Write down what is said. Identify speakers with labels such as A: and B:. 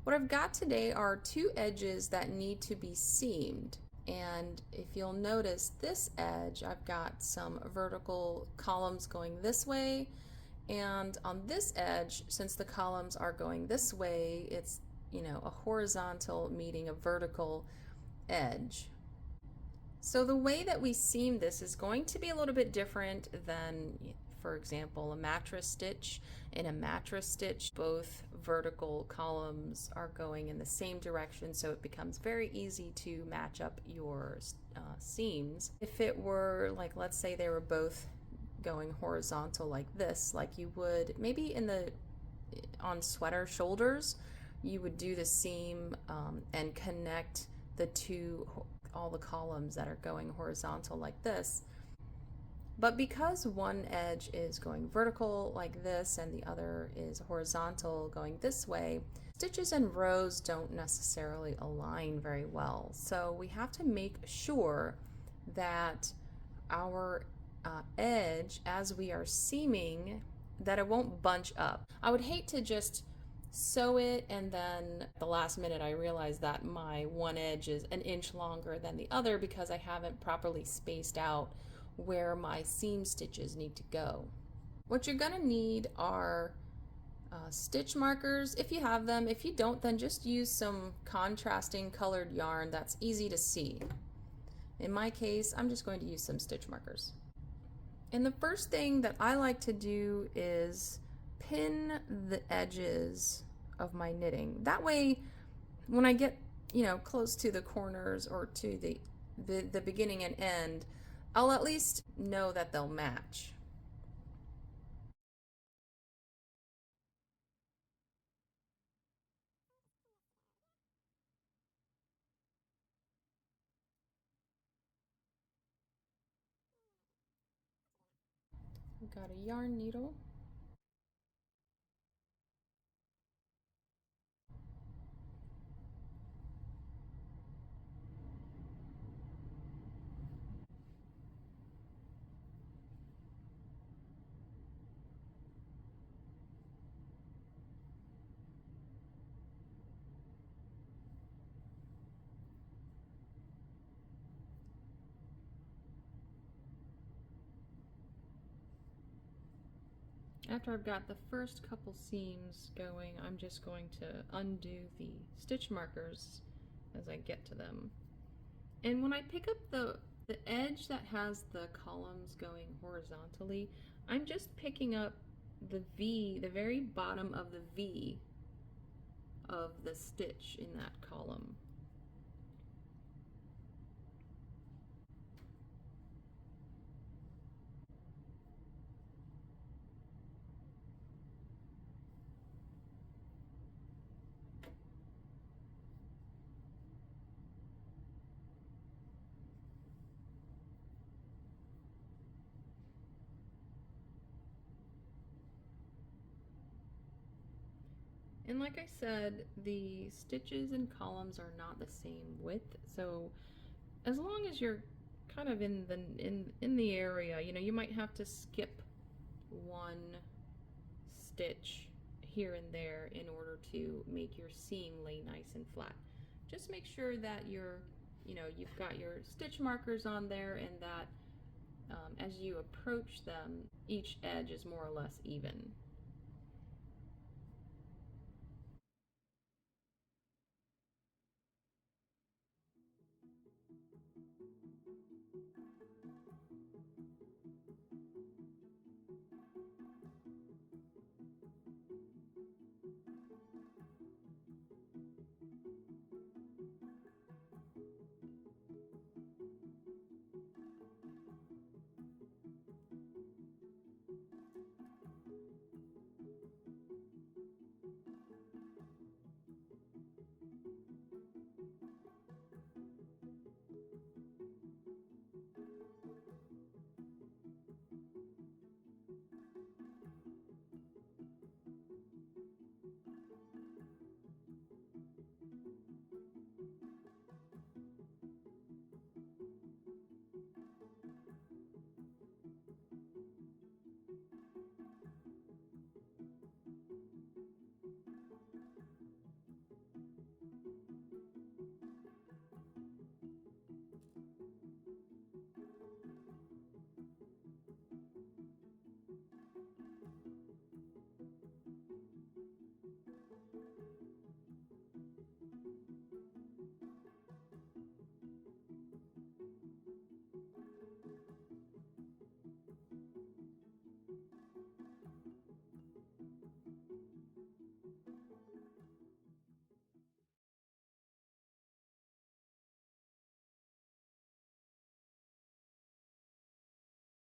A: What I've got today are two edges that need to be seamed. And if you'll notice this edge, I've got some vertical columns going this way. And on this edge, since the columns are going this way, it's, a horizontal meeting a vertical edge. So the way that we seam this is going to be a little bit different than, for example, a mattress stitch. In a mattress stitch, both vertical columns are going in the same direction, so it becomes very easy to match up your seams. If it were like, let's say they were both going horizontal like this, like you would maybe on sweater shoulders, you would do the seam and connect all the columns that are going horizontal like this. But because one edge is going vertical like this and the other is horizontal going this way, stitches and rows don't necessarily align very well. So we have to make sure that our edge, as we are seaming, that it won't bunch up. I would hate to just sew it and then at the last minute I realize that my one edge is an inch longer than the other because I haven't properly spaced out where my seam stitches need to go. What you're gonna need are stitch markers if you have them. If you don't, then just use some contrasting colored yarn that's easy to see. In my case, I'm just going to use some stitch markers. And the first thing that I like to do is pin the edges of my knitting. That way, when I get, close to the corners or to the beginning and end, I'll at least know that they'll match. I've got a yarn needle. After I've got the first couple seams going, I'm just going to undo the stitch markers as I get to them. And when I pick up the edge that has the columns going horizontally, I'm just picking up the V, the very bottom of the V of the stitch in that column. And like I said, the stitches and columns are not the same width, so as long as you're kind of in the area, you might have to skip one stitch here and there in order to make your seam lay nice and flat. Just make sure that you've got your stitch markers on there and that as you approach them, each edge is more or less even.